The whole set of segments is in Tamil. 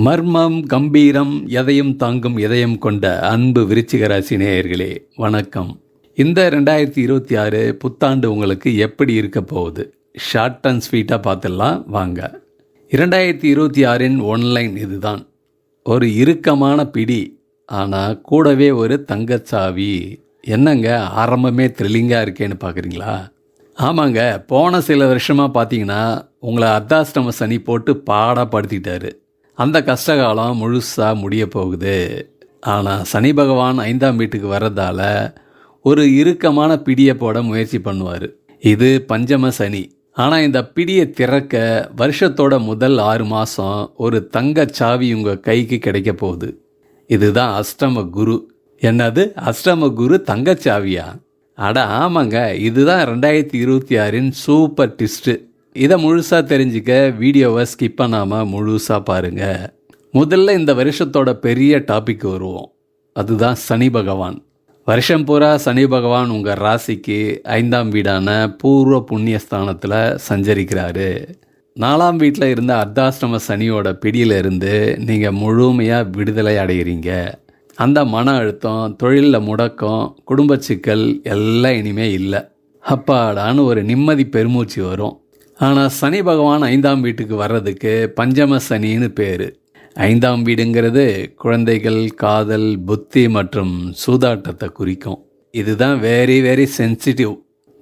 மர்மம் கம்பீரம் எதையும் தாங்கும் இதயம் கொண்ட அன்பு விருச்சிக ராசி நேயர்களே வணக்கம். இந்த 2026 புத்தாண்டு உங்களுக்கு எப்படி இருக்க போகுது? ஷார்ட் அண்ட் ஸ்வீட்டாக பார்த்துடலாம் வாங்க. 2026 ஒன்லைன் இதுதான். ஒரு இறுக்கமான பிடி, ஆனால் கூடவே ஒரு தங்கச்சாவி. என்னங்க ஆரம்பமே த்ரில்லிங்காக இருக்கேன்னு பார்க்குறீங்களா? ஆமாங்க, போன சில வருஷமாக பார்த்தீங்கன்னா உங்களை அர்த்தாஷ்டம சனி போட்டு பாடப்படுத்திட்டாரு. அந்த கஷ்டகாலம் முழுசாக முடிய போகுது. ஆனால் சனி பகவான் 5ஆம் வீட்டுக்கு வர்றதால ஒரு இறுக்கமான பிடியை போட முயற்சி பண்ணுவார். இது பஞ்சம சனி. ஆனால் இந்த பிடியை திறக்க வருஷத்தோட முதல் 6 மாதம் ஒரு தங்கச்சாவி உங்கள் கைக்கு கிடைக்க போகுது. இதுதான் அஷ்டம குரு. என்னது அஷ்டம குரு தங்கச்சாவியா? அட ஆமாங்க, இதுதான் 2026 சூப்பர் ட்விஸ்ட்டு. இதை முழுசாக தெரிஞ்சுக்க வீடியோவை ஸ்கிப் பண்ணாமல் முழுசாக பாருங்கள். முதல்ல இந்த வருஷத்தோட பெரிய டாபிக் வருவோம். அதுதான் சனி பகவான். வருஷம் பூரா சனி பகவான் உங்கள் ராசிக்கு 5ஆம் வீடான பூர்வ புண்ணியஸ்தானத்தில் சஞ்சரிக்கிறாரு. 4ஆம் வீட்டில் இருந்த அர்த்தாஷ்டம சனியோட பிடியிலிருந்து நீங்கள் முழுமையாக விடுதலை அடைகிறீங்க. அந்த மன அழுத்தம், தொழிலில் முடக்கம், குடும்ப சிக்கல் எல்லாம் இனிமேல் இல்லை. அப்பாடான்னு ஒரு நிம்மதி பெருமூச்சு வரும். ஆனால் சனி பகவான் 5ஆம் வீட்டுக்கு வர்றதுக்கு பஞ்சம சனின்னு பேர். 5ஆம் வீடுங்கிறது குழந்தைகள், காதல், புத்தி மற்றும் சூதாட்டத்தை குறிக்கும். இதுதான் வெரி சென்சிட்டிவ்.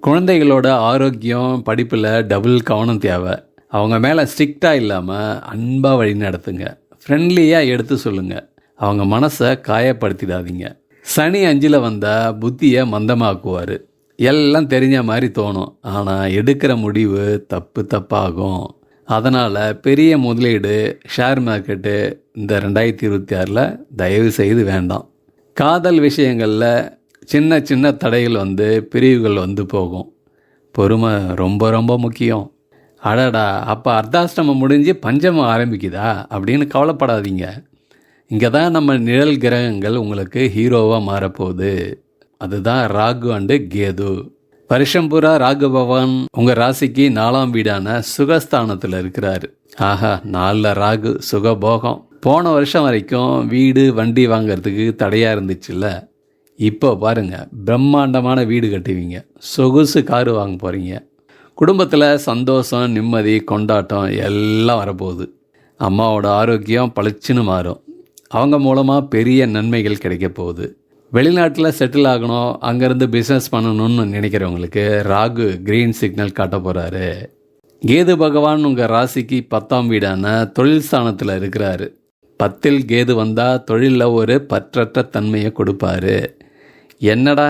குழந்தைகளோட ஆரோக்கியம், படிப்பில் டபுள் கவனம் தேவை. அவங்க மேலே ஸ்ட்ரிக்டாக இல்லாமல் அன்பாக வழி நடத்துங்க. ஃப்ரெண்ட்லியாக எடுத்து சொல்லுங்கள். அவங்க மனசை காயப்படுத்திடாதீங்க. சனி 5ல் வந்தால் புத்தியை மந்தமாக்குவார். எல்லாம் தெரிஞ்ச மாதிரி தோணும், ஆனால் எடுக்கிற முடிவு தப்பாகும். அதனால் பெரிய முதலீடு, ஷேர் மார்க்கெட்டு இந்த 2026 தயவு செய்து வேண்டாம். காதல் விஷயங்களில் சின்ன தடைகள் பிரிவுகள் போகும். பொறுமை ரொம்ப முக்கியம். அடடா, அப்போ அர்த்தாஷ்டமம் முடிஞ்சு பஞ்சமம் ஆரம்பிக்குதா அப்படின்னு கவலைப்படாதீங்க. இங்கே தான் நம்ம நிழல் கிரகங்கள் உங்களுக்கு ஹீரோவாக மாறப்போகுது. அதுதான் ராகு அண்டு கேது. வருஷம் பூரா ராகு பகவான் உங்கள் ராசிக்கு 4ஆம் வீடான சுகஸ்தானத்தில் இருக்கிறாரு. ஆஹா, 4 ராகு சுகபோகம். போன வருஷம் வரைக்கும் வீடு வண்டி வாங்கிறதுக்கு தடையாக இருந்துச்சுல்ல, இப்போ பாருங்க, பிரம்மாண்டமான வீடு கட்டுவீங்க, சொகுசு காரு வாங்க போகிறீங்க. குடும்பத்தில் சந்தோஷம், நிம்மதி, கொண்டாட்டம் எல்லாம் வரப்போகுது. அம்மாவோட ஆரோக்கியம் பளிச்சுன்னு மாறும். அவங்க மூலமாக பெரிய நன்மைகள் கிடைக்க போகுது. வெளிநாட்டில் செட்டில் ஆகணும், அங்கேருந்து பிஸ்னஸ் பண்ணணும்னு நினைக்கிறவங்களுக்கு ராகு க்ரீன் சிக்னல் காட்ட போகிறாரு. கேது பகவான் உங்கள் ராசிக்கு 10ஆம் வீடான தொழில் ஸ்தானத்தில் இருக்கிறாரு. 10ல் கேது வந்தால் தொழிலில் ஒரு பற்றற்ற தன்மையை கொடுப்பாரு. என்னடா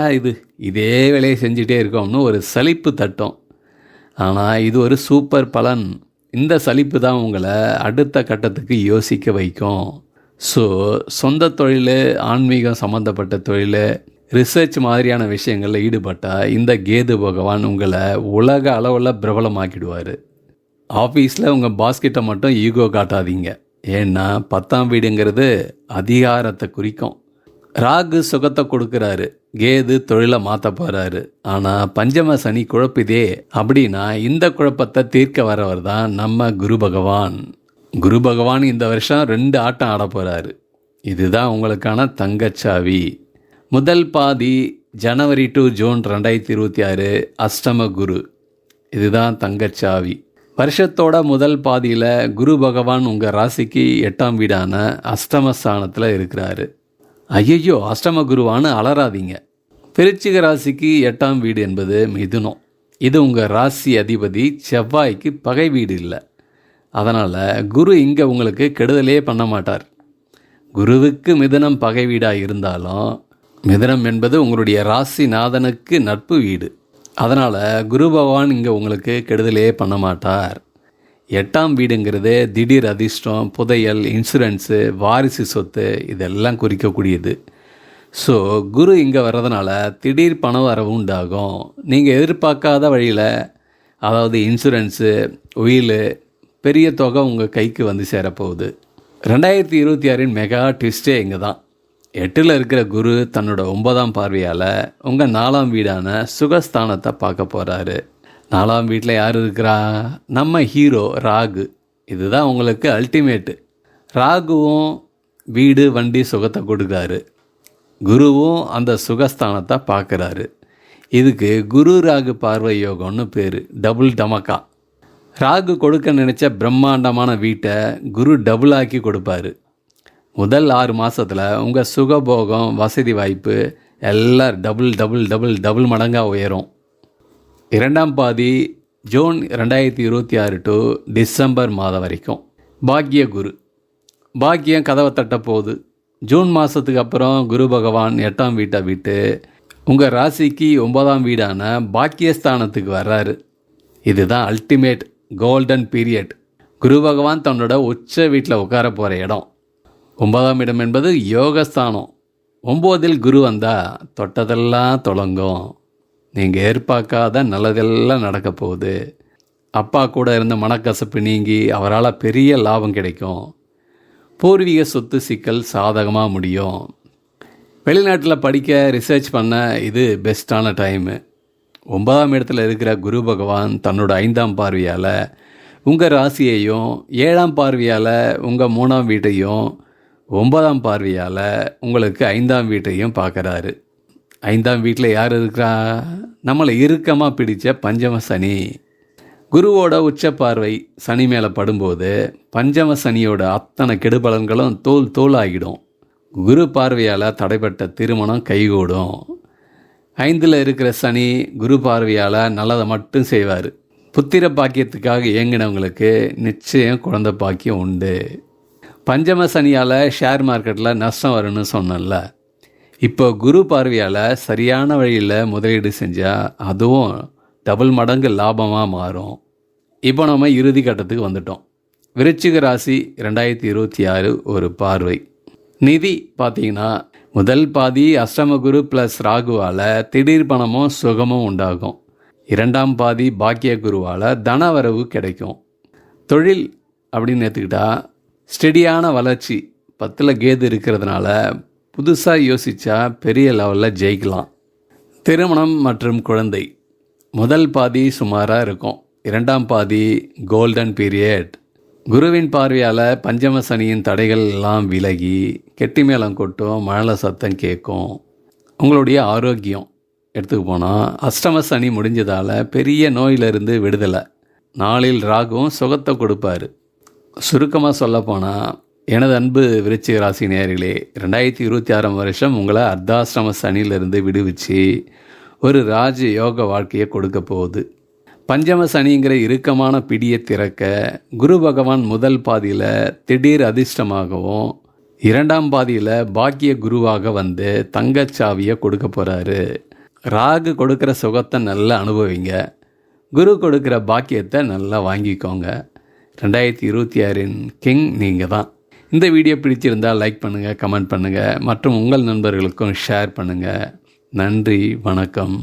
இதே வேலையை செஞ்சிட்டே இருக்கோம்னு ஒரு சலிப்பு தட்டும். ஆனால் இது ஒரு சூப்பர் பலன். இந்த சலிப்பு தான் உங்களை அடுத்த கட்டத்துக்கு யோசிக்க வைக்கும். ஸோ சொந்த தொழில், ஆன்மீகம் சம்மந்தப்பட்ட தொழில், ரிசர்ச் மாதிரியான விஷயங்களில் ஈடுபட்டால் இந்த கேது பகவான் உங்களை உலக அளவில் பிரபலமாக்கிடுவார். ஆஃபீஸில் உங்கள் பாஸ்கிட்ட மட்டும் ஈகோ காட்டாதீங்க. ஏன்னா 10ஆம் வீடுங்கிறது அதிகாரத்தை குறிக்கும். ராகு சுகத்தை கொடுக்குறாரு, கேது தொழிலை மாற்ற போகிறாரு. ஆனால் பஞ்சம சனி குழப்புதே. அப்படின்னா இந்த குழப்பத்தை தீர்க்க வரவர் தான் நம்ம குரு பகவான். குரு பகவான் இந்த வருஷம் 2 ஆட்டம் ஆட போகிறாரு. இதுதான் உங்களுக்கான தங்கச்சாவி. முதல் பாதி ஜனவரி டு ஜூன் 2026 அஷ்டம குரு. இதுதான் தங்கச்சாவி. வருஷத்தோட முதல் பாதியில் குரு பகவான் உங்கள் ராசிக்கு 8ஆம் வீடான அஷ்டமஸ்தானத்தில் இருக்கிறாரு. ஐயோ, அஷ்டம குருவான்னு அலறாதீங்க. விருச்சிக ராசிக்கு 8ஆம் வீடு என்பது மிதுனம். இது உங்கள் ராசி அதிபதி செவ்வாய்க்கு பகை வீடு இல்லை. அதனால் குரு இங்கே உங்களுக்கு கெடுதலே பண்ண மாட்டார். குருவுக்கு மிதுனம் பகை வீடாக இருந்தாலும் மிதுனம் என்பது உங்களுடைய ராசி நாதனுக்கு நட்பு வீடு. அதனால் குரு பகவான் இங்கே உங்களுக்கு கெடுதலே பண்ண மாட்டார். 8ஆம் வீடுங்கிறது திடீர் அதிர்ஷ்டம், புதையல், இன்சூரன்ஸு, வாரிசு சொத்து இதெல்லாம் குறிக்கக்கூடியது. ஸோ குரு இங்கே வர்றதுனால திடீர் பண வரவு உண்டாகும். நீங்கள் எதிர்பார்க்காத வழியில், அதாவது இன்சூரன்ஸு, உயில், பெரிய தொகை உங்கள் கைக்கு சேரப்போகுது. 2026 மெகா ட்விஸ்டே இங்கே தான். 8ல் இருக்கிற குரு தன்னோட 9ஆம் பார்வையால் உங்கள் 4ஆம் வீடான சுகஸ்தானத்தை பார்க்க போகிறாரு. 4ஆம் வீட்டில் யார் இருக்கிறா? நம்ம ஹீரோ ராகு. இதுதான் உங்களுக்கு அல்டிமேட்டு. ராகுவும் வீடு வண்டி சுகத்தை கொடுக்குறாரு, குருவும் அந்த சுகஸ்தானத்தை பார்க்குறாரு. இதுக்கு குரு ராகு பார்வை யோகம்னு பேர். டபுள் டமக்கா. ராகு கொடுக்க நினச்ச பிரம்மாண்டமான வீட்டை குரு டபுள் ஆக்கி கொடுப்பாரு. முதல் 6 மாதத்தில் உங்கள் சுகபோகம் வசதி வாய்ப்பு எல்லாம் டபுள் டபுள் டபுள் டபுள் மடங்காக உயரும். 2ஆம் பாதி ஜூன் 2026 டு டிசம்பர் மாதம் வரைக்கும் பாக்கிய குரு. பாக்கியம் கதவை தட்ட போகுது. ஜூன் மாதத்துக்கு அப்புறம் குரு பகவான் 8ஆம் வீட்டை விட்டு உங்கள் ராசிக்கு 9ஆம் வீடான பாக்கியஸ்தானத்துக்கு வர்றாரு. இதுதான் அல்டிமேட் கோல்டன் பீரியட். குரு பகவான் தன்னோட உச்ச வீட்டில் உட்கார போகிற இடம். 9ஆம் இடம் என்பது யோகஸ்தானம். 9இல் குரு வந்தால் தொட்டதெல்லாம் தொடங்கும். நீங்கள் எதிர்பார்க்காத நல்லதெல்லாம் நடக்க போகுது. அப்பா கூட இருந்த மனக்கசப்பு நீங்கி அவரால் பெரிய லாபம் கிடைக்கும். பூர்வீக சொத்து சிக்கல் சாதகமாக முடியும். வெளிநாட்டில் படிக்க ரிசர்ச் பண்ண இது பெஸ்ட்டான டைமு. 9ஆம் இடத்துல இருக்கிற குரு பகவான் தன்னோட 5ஆம் பார்வையால் உங்கள் ராசியையும், 7ஆம் பார்வையால் உங்கள் 3ஆம் வீட்டையும், 9ஆம் பார்வையால் உங்களுக்கு 5ஆம் வீட்டையும் பார்க்குறாரு. 5ஆம் வீட்டில் யார் இருக்கிறா? நம்மளை இறுக்கமாக பிடித்த பஞ்சம சனி. குருவோட உச்ச பார்வை சனி மேலே படும்போது பஞ்சம சனியோட அத்தனை கெடுபலன்களும் தோல் ஆகிடும். குரு பார்வையால் தடைப்பட்ட திருமணம் கைகூடும். 5இல் இருக்கிற சனி குரு பார்வையால் நல்லதை மட்டும் செய்வார். புத்திர பாக்கியத்துக்காக இயங்கினவங்களுக்கு நிச்சயம் குழந்தை பாக்கியம் உண்டு. பஞ்சம சனியால் ஷேர் மார்க்கெட்டில் நஷ்டம் வரும்னு சொன்னல. இப்போ குரு பார்வையால் சரியான வழியில் முதலீடு செஞ்சால் அதுவும் டபுள் மடங்கு லாபமாக மாறும். இப்போ நம்ம இறுதி கட்டத்துக்கு வந்துட்டோம். விருச்சிக ராசி 2026 ஒரு பார்வை. நிதி பார்த்தீங்கன்னா முதல் பாதி அஷ்டம குரு ப்ளஸ் ராகுவால் திடீர் பணமும் சுகமும் உண்டாகும். 2ஆம் பாதி பாக்கிய குருவால் தனவரவு கிடைக்கும். தொழில் அப்படின்னு எடுத்துக்கிட்டா ஸ்டெடியான வளர்ச்சி. 10ல் கேது இருக்கிறதுனால புதுசாக யோசித்தா பெரிய லெவலில் ஜெயிக்கலாம். திருமணம் மற்றும் குழந்தை முதல் பாதி சுமாராக இருக்கும். 2ஆம் பாதி கோல்டன் பீரியட். குருவின் பார்வையால் பஞ்சம சனியின் தடைகள் எல்லாம் விலகி கெட்டி மேளம் கொட்டும், மழை சத்தம் கேட்கும். உங்களுடைய ஆரோக்கியம் எடுத்துக்க போனால் அஷ்டம சனி முடிஞ்சதால் பெரிய நோயிலிருந்து விடுதலை. 4இல் ராகுவும் சுகத்தை கொடுப்பார். சுருக்கமாக சொல்லப்போனால் எனது அன்பு விருச்சிக ராசி நேயர்களே, 2026ஆம் வருஷம் உங்களை அர்த்தாஷ்டம சனியிலிருந்து விடுவிச்சு ஒரு ராஜ யோக வாழ்க்கையை கொடுக்க போகுது. பஞ்சம சனிங்கிற இறுக்கமான பிடியை திறக்க குரு பகவான் முதல் பாதியில் திடீர் அதிர்ஷ்டமாகவும், 2ஆம் பாதியில் பாக்கிய குருவாக வந்து தங்கச்சாவியை கொடுக்க போகிறாரு. ராகு கொடுக்குற சுகத்தை நல்லா அனுபவிங்க. குரு கொடுக்குற பாக்கியத்தை நல்லா வாங்கிக்கோங்க. 2026இன் கிங் நீங்கள் தான். இந்த வீடியோ பிடிச்சிருந்தால் லைக் பண்ணுங்கள், கமெண்ட் பண்ணுங்கள் மற்றும் உங்கள் நண்பர்களுக்கும் ஷேர் பண்ணுங்கள். நன்றி, வணக்கம்.